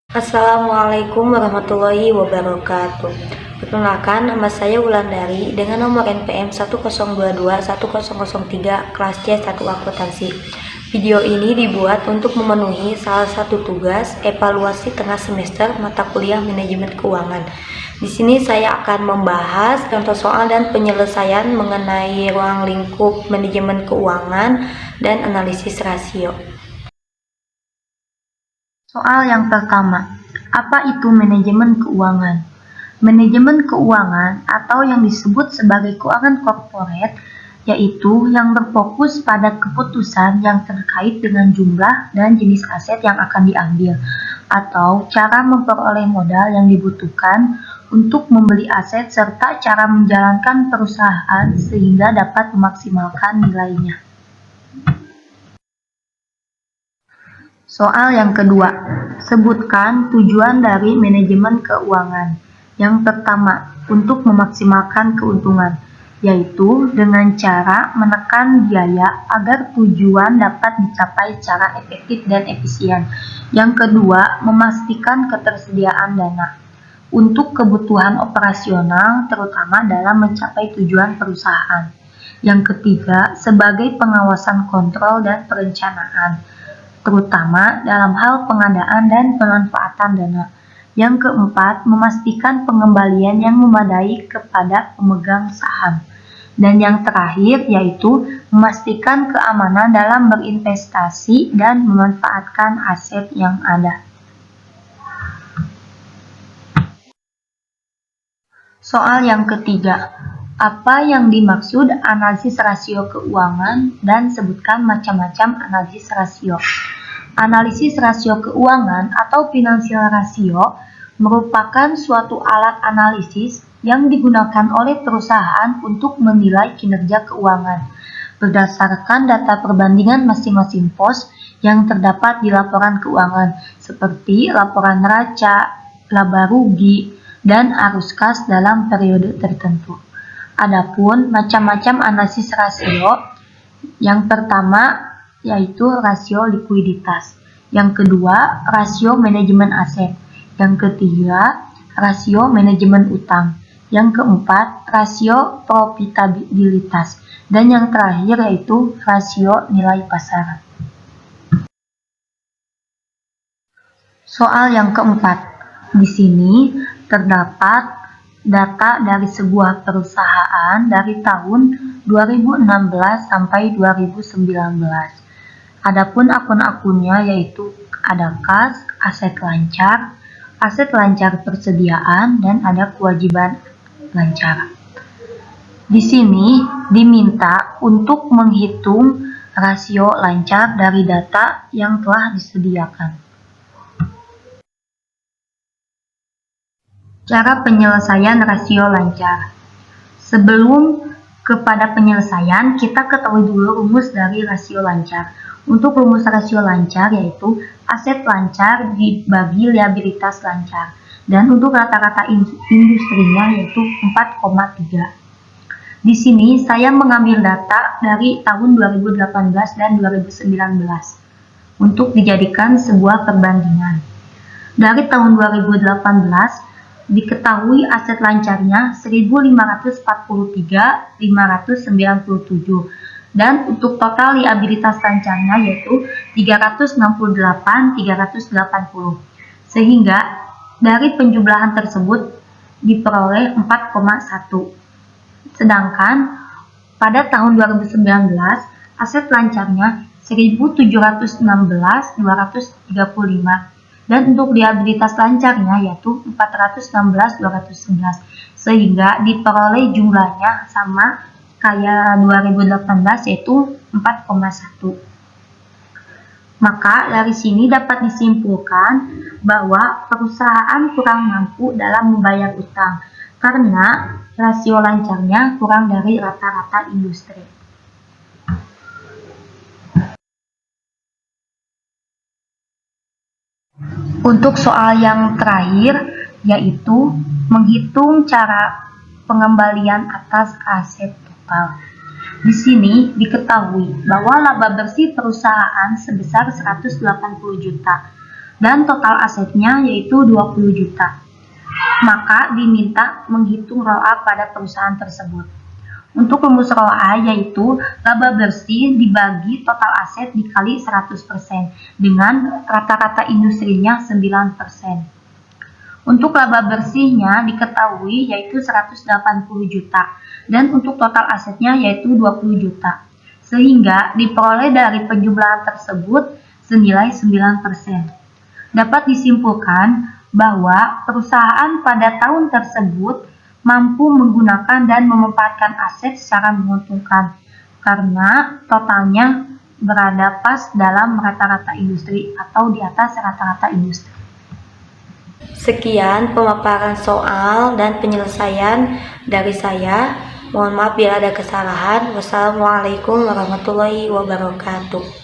Assalamualaikum warahmatullahi wabarakatuh. Perkenalkan, nama saya Wulandari dengan nomor NPM 1022103 kelas C1 akuntansi. Video ini dibuat untuk memenuhi salah satu tugas evaluasi tengah semester mata kuliah manajemen keuangan. Di sini saya akan membahas contoh soal dan penyelesaian mengenai ruang lingkup manajemen keuangan dan analisis rasio. Soal yang pertama, apa itu manajemen keuangan? Manajemen keuangan atau yang disebut sebagai keuangan korporat yaitu yang berfokus pada keputusan yang terkait dengan jumlah dan jenis aset yang akan diambil atau cara memperoleh modal yang dibutuhkan untuk membeli aset serta cara menjalankan perusahaan sehingga dapat memaksimalkan nilainya. Soal yang kedua, sebutkan tujuan dari manajemen keuangan. Yang pertama, untuk memaksimalkan keuntungan, yaitu dengan cara menekan biaya agar tujuan dapat dicapai secara efektif dan efisien. Yang kedua, memastikan ketersediaan dana untuk kebutuhan operasional, terutama dalam mencapai tujuan perusahaan. Yang ketiga, sebagai pengawasan kontrol dan perencanaan, terutama dalam hal pengadaan dan pemanfaatan dana. Yang keempat, memastikan pengembalian yang memadai kepada pemegang saham. Dan yang terakhir yaitu memastikan keamanan dalam berinvestasi dan memanfaatkan aset yang ada. Soal yang ketiga, apa yang dimaksud analisis rasio keuangan dan sebutkan macam-macam analisis rasio. Analisis rasio keuangan atau financial ratio merupakan suatu alat analisis yang digunakan oleh perusahaan untuk menilai kinerja keuangan berdasarkan data perbandingan masing-masing pos yang terdapat di laporan keuangan seperti laporan neraca, laba rugi, dan arus kas dalam periode tertentu. Adapun macam-macam analisis rasio, yang pertama yaitu rasio likuiditas, yang kedua rasio manajemen aset, yang ketiga rasio manajemen utang, yang keempat rasio profitabilitas, dan yang terakhir yaitu rasio nilai pasar. Soal yang keempat, di sini terdapat data dari sebuah perusahaan dari tahun 2016 sampai 2019. Adapun akun-akunnya yaitu ada kas, aset lancar persediaan, dan ada kewajiban lancar. Di sini diminta untuk menghitung rasio lancar dari data yang telah disediakan. Cara penyelesaian rasio lancar. Sebelum kepada penyelesaian, kita ketahui dulu rumus dari rasio lancar. Untuk rumus rasio lancar yaitu aset lancar dibagi liabilitas lancar. Dan untuk rata-rata industrinya yaitu 4,3. Di sini saya mengambil data dari tahun 2018 dan 2019 untuk dijadikan sebuah perbandingan. Dari tahun 2018 diketahui aset lancarnya 1.543.597 dan untuk total liabilitas lancarnya yaitu 368.380, sehingga dari penjumlahan tersebut diperoleh 4,1. Sedangkan pada tahun 2019 aset lancarnya 1.716.235 dan untuk liabilitas lancarnya yaitu 416.211, sehingga diperoleh jumlahnya sama kayak 2018 yaitu 4,1. Maka dari sini dapat disimpulkan bahwa perusahaan kurang mampu dalam membayar utang karena rasio lancarnya kurang dari rata-rata industri. Untuk soal yang terakhir yaitu menghitung cara pengembalian atas aset total. Di sini diketahui bahwa laba bersih perusahaan sebesar 180 juta. dan total asetnya yaitu 20 juta. Maka diminta menghitung ROA pada perusahaan tersebut. Untuk rumus ROA yaitu laba bersih dibagi total aset dikali 100% dengan rata-rata industrinya 9%. Untuk laba bersihnya diketahui yaitu 180 juta dan untuk total asetnya yaitu 20 juta. Sehingga diperoleh dari penjumlahan tersebut senilai 9%. Dapat disimpulkan bahwa perusahaan pada tahun tersebut mampu menggunakan dan memanfaatkan aset secara menguntungkan karena totalnya berada pas dalam rata-rata industri atau di atas rata-rata industri. Sekian pemaparan soal dan penyelesaian dari saya. Mohon maaf bila ada kesalahan. Wassalamualaikum warahmatullahi wabarakatuh.